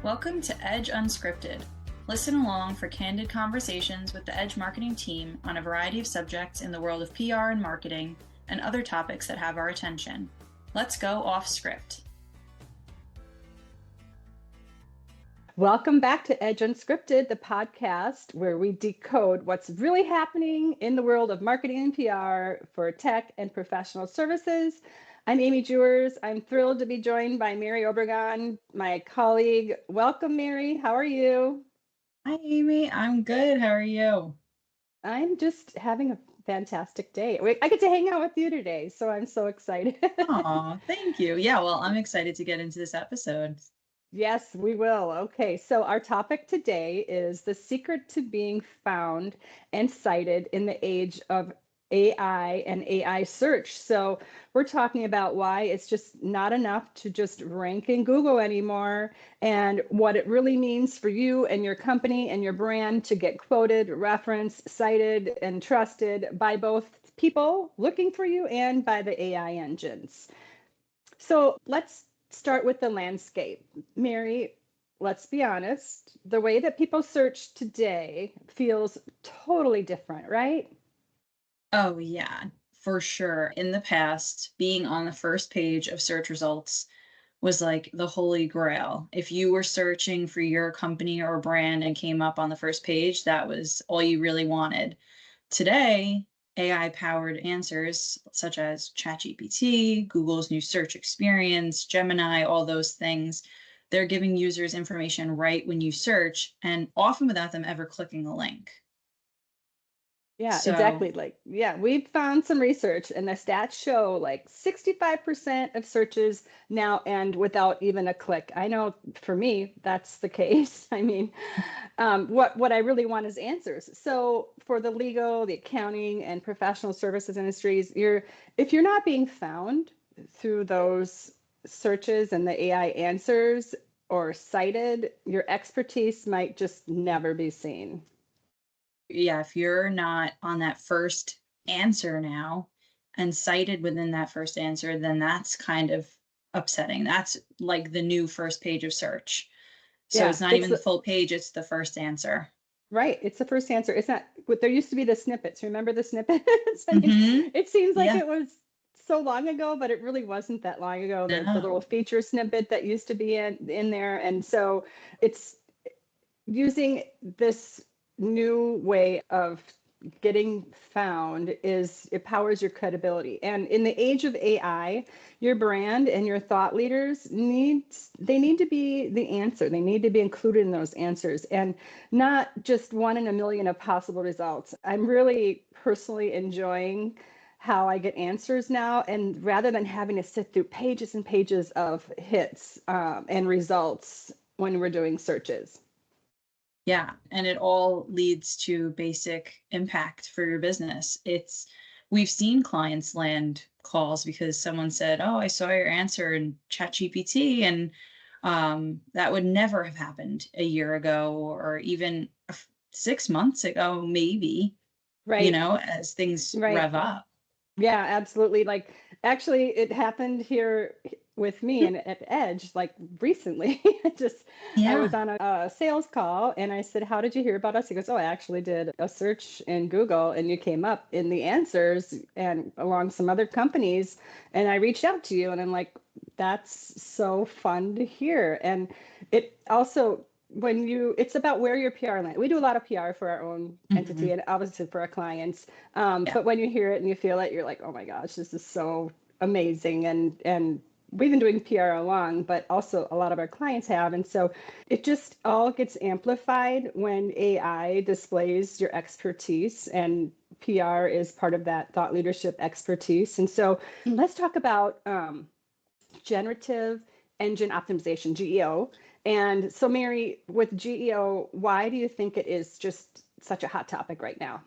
Welcome to Edge Unscripted. Listen along for candid conversations with the Edge marketing team on a variety of subjects in the world of PR and marketing and other topics that have our attention. Let's go off script. Welcome back to Edge Unscripted, the podcast where we decode what's really happening in the world of marketing and PR for tech and professional services. I'm Amy Juers. I'm thrilled to be joined by Mary Obregon, my colleague. Welcome, Mary. How are you? Hi, Amy. I'm good. How are you? I'm just having a fantastic day. I get to hang out with you today, so I'm so excited. Aw, thank you. Yeah, well, I'm excited to get into this episode. Yes, we will. Okay, so our topic today is the secret to being found and cited in the age of AI and AI search. So we're talking about why it's just not enough to just rank in Google anymore, and what it really means for you and your company and your brand to get quoted, referenced, cited, and trusted by both people looking for you and by the AI engines. So let's start with the landscape. Mary, let's be honest, the way that people search today feels totally different, right? Oh, yeah, for sure. In the past, being on the first page of search results was like the holy grail. If you were searching for your company or brand and came up on the first page, that was all you really wanted. Today, AI powered answers such as ChatGPT, Google's new search experience, Gemini, all those things, they're giving users information right when you search and often without them ever clicking a link. Yeah, So, exactly. We've found some research and the stats show like 65% of searches now end without even a click. I know for me, that's the case. I mean, what I really want is answers. So for the legal, the accounting, and professional services industries, if you're not being found through those searches and the AI answers or cited, your expertise might just never be seen. yeah, if you're not on that first answer now and cited within that first answer, then that's kind of upsetting. That's like the new first page of search. So Yeah, it's not even the full page, it's the first answer. right. It's the first answer. It's not what there used to be the snippets. Remember the snippets? I mean, Mm-hmm. it seems like Yeah. it was so long ago, but it really wasn't that long ago. The little No. feature snippet that used to be in there. And so it's using this new way of getting found it powers your credibility. And in the age of AI, your brand and your thought leaders need to be the answer. They need to be included in those answers and not just one in a million of possible results. I'm really personally enjoying how I get answers now, and rather than having to sit through pages and pages of hits and results when we're doing searches. Yeah, and it all leads to basic impact for your business. We've seen clients land calls because someone said, "Oh, I saw your answer in ChatGPT," and that would never have happened a year ago or even 6 months ago, maybe, Right, as things right. rev up. Yeah, absolutely. Like, actually, it happened here with me and at Edge, like recently. I was Yeah. on a sales call and I said, "How did you hear about us?" He goes, "Oh, I actually did a search in Google and you came up in the answers and along some other companies. And I reached out to you." And I'm like, "That's so fun to hear." And it also, it's about where your PR land. We do a lot of PR for our own Hmm. entity and obviously for our clients. Yeah. But when you hear it and you feel it, you're like, "Oh my gosh, this is so amazing." And we've been doing PR along, but also a lot of our clients have. And so it just all gets amplified when AI displays your expertise, and PR is part of that thought leadership expertise. And so let's talk about generative engine optimization, GEO. And so, Mary, with GEO, why do you think it is just such a hot topic right now?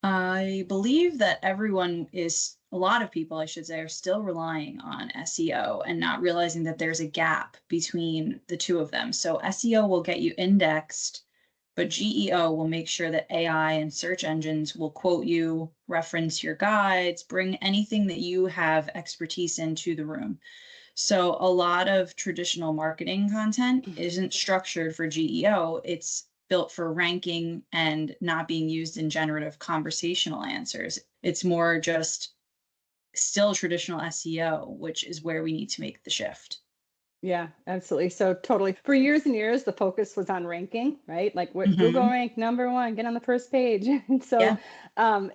I believe that a lot of people, I should say, are still relying on SEO and not realizing that there's a gap between the two of them. So SEO will get you indexed, but GEO will make sure that AI and search engines will quote you, reference your guides, bring anything that you have expertise into the room. So a lot of traditional marketing content isn't structured for GEO. It's built for ranking and not being used in generative conversational answers. It's more just still traditional SEO, which is where we need to make the shift. Yeah, absolutely. So totally. For years and years, the focus was on ranking, right? Like what Google Hmm. rank number one, get on the first page. And so, Yeah.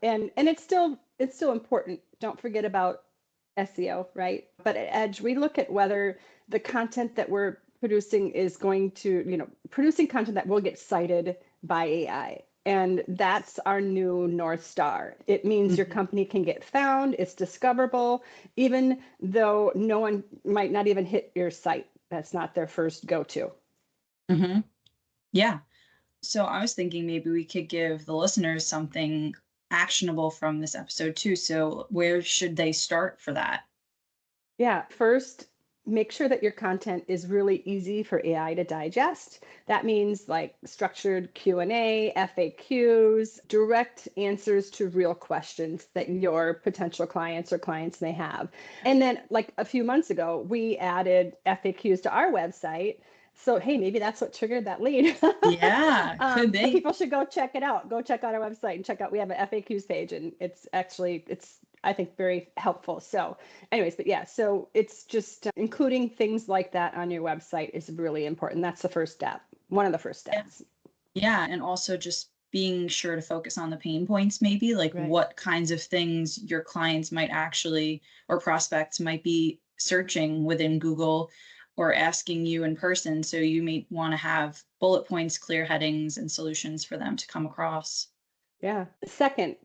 and it's still important. Don't forget about SEO, right? But at Edge, we look at whether the content that we're producing is going to, producing content that will get cited by AI. And that's our new North Star. It means your Hmm. company can get found, it's discoverable, even though no one might not even hit your site. That's not their first go-to. Hmm. Yeah. So I was thinking maybe we could give the listeners something actionable from this episode too. So where should they start for that? Yeah, first, make sure that your content is really easy for AI to digest. That means like structured Q&A, FAQs, direct answers to real questions that your potential clients or clients may have. And then like a few months ago, we added FAQs to our website. So, hey, maybe that's what triggered that lead. Yeah, could So be. people should go check it out. Go check out our website and check out, we have an FAQs page, and it's I think very helpful. So anyways, but yeah, so it's just including things like that on your website is really important. That's the first step, one of the first Yeah. steps. Yeah. And also just being sure to focus on the pain points, maybe like Right. what kinds of things your clients might actually or prospects might be searching within Google or asking you in person. So you may want to have bullet points, clear headings, and solutions for them to come across. Yeah. Second,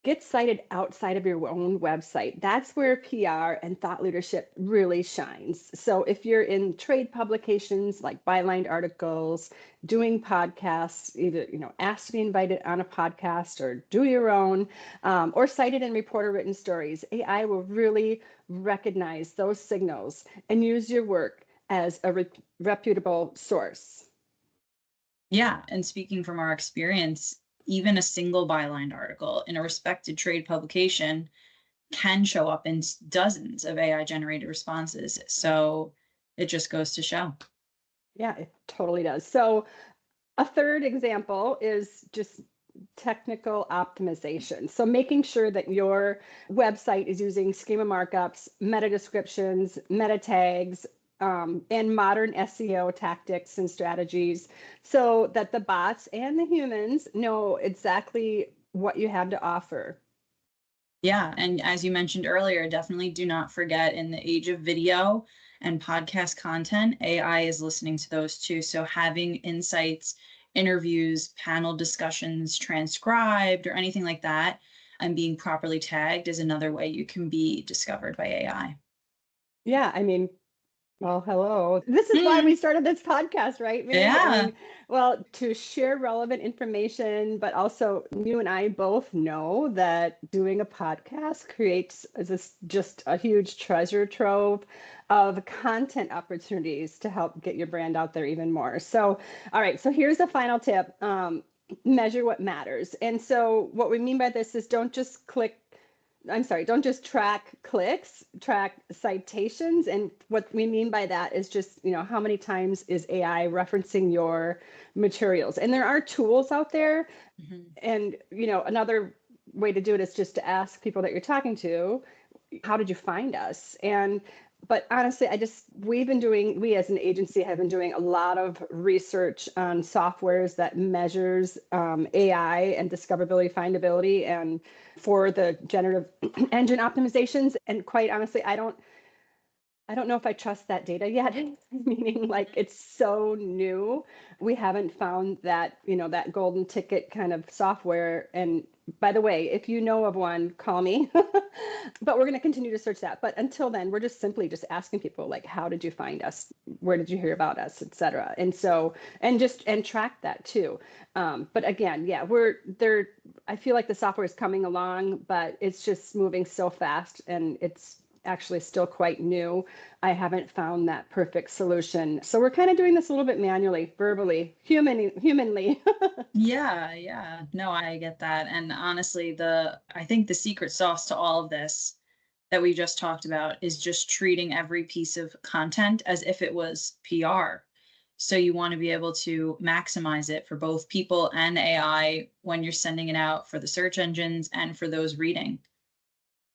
get cited outside of your own website. That's where PR and thought leadership really shines. So if you're in trade publications like bylined articles, doing podcasts, either ask to be invited on a podcast or do your own, or cited in reporter written stories, AI will really recognize those signals and use your work as a reputable source. Yeah, and speaking from our experience, even a single byline article in a respected trade publication can show up in dozens of AI generated responses. So it just goes to show. Yeah, it totally does. So a third example is just technical optimization. So making sure that your website is using schema markups, meta descriptions, meta tags, and modern SEO tactics and strategies so that the bots and the humans know exactly what you have to offer. Yeah. And as you mentioned earlier, definitely do not forget in the age of video and podcast content, AI is listening to those too. So having insights, interviews, panel discussions transcribed or anything like that and being properly tagged is another way you can be discovered by AI. Yeah, I mean, well, hello. This is why we started this podcast, right, Mary? I Yeah. mean, well, to share relevant information, but also you and I both know that doing a podcast creates just a huge treasure trove of content opportunities to help get your brand out there even more. So, all right, so here's the final tip. Measure what matters. And so what we mean by this is don't just track clicks, track citations. And what we mean by that is just, how many times is AI referencing your materials? And there are tools out there. Mhm. And, another way to do it is just to ask people that you're talking to, how did you find us? But honestly, we as an agency have been doing a lot of research on softwares that measures AI and discoverability, findability, and for the generative engine optimizations. And quite honestly, I don't know if I trust that data yet, meaning like it's so new. We haven't found that, that golden ticket kind of software. And by the way, if you know of one, call me. But we're going to continue to search that. But until then, we're just simply just asking people like, how did you find us? Where did you hear about us, et cetera? And so, and track that too. But again, yeah, we're there. I feel like the software is coming along, but it's just moving so fast and it's actually still quite new. I haven't found that perfect solution. So we're kind of doing this a little bit manually, verbally, humanly. Yeah, yeah. No, I get that. And honestly, I think the secret sauce to all of this that we just talked about is just treating every piece of content as if it was PR. So you want to be able to maximize it for both people and AI when you're sending it out for the search engines and for those reading.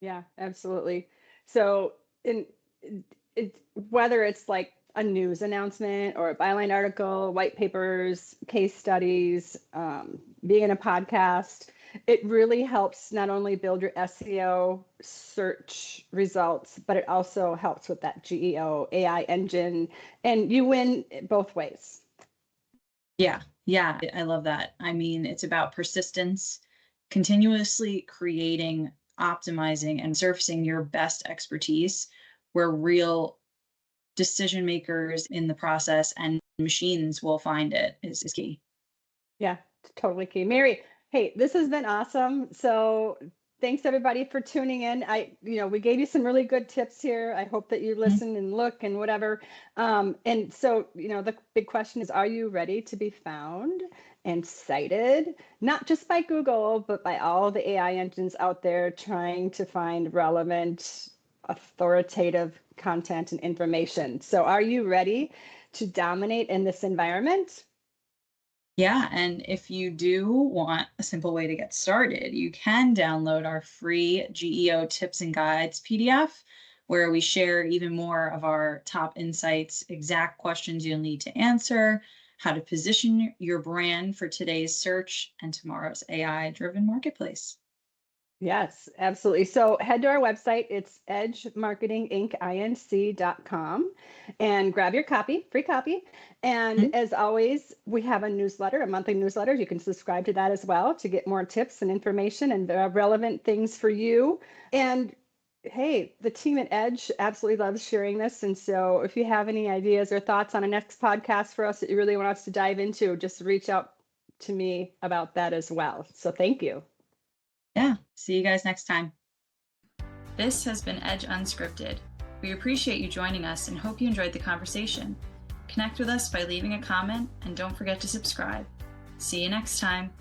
Yeah, absolutely. So, in whether it's like a news announcement or a byline article, white papers, case studies, being in a podcast, it really helps not only build your SEO search results, but it also helps with that GEO AI engine, and you win both ways. Yeah. Yeah. I love that. I mean, it's about persistence, continuously creating, optimizing, and surfacing your best expertise where real decision makers in the process and machines will find it is key. Yeah, totally key. Mary, hey, this has been awesome. So thanks everybody for tuning in. We gave you some really good tips here. I hope that you Mhm. listen and look and whatever. And so, the big question is, are you ready to be found and cited, not just by Google, but by all the AI engines out there trying to find relevant, authoritative content and information? So are you ready to dominate in this environment? Yeah, and if you do want a simple way to get started, you can download our free GEO tips and guides PDF, where we share even more of our top insights, exact questions you'll need to answer, how to position your brand for today's search and tomorrow's AI driven marketplace. Yes, absolutely. So head to our website. It's edgemarketinginc.com and grab your copy, free copy. And Mhm. as always, we have a newsletter, a monthly newsletter. You can subscribe to that as well to get more tips and information and relevant things for you. And hey, the team at Edge absolutely loves sharing this. And so if you have any ideas or thoughts on a next podcast for us that you really want us to dive into, just reach out to me about that as well. So thank you. Yeah, see you guys next time. This has been Edge Unscripted. We appreciate you joining us and hope you enjoyed the conversation. Connect with us by leaving a comment and don't forget to subscribe. See you next time.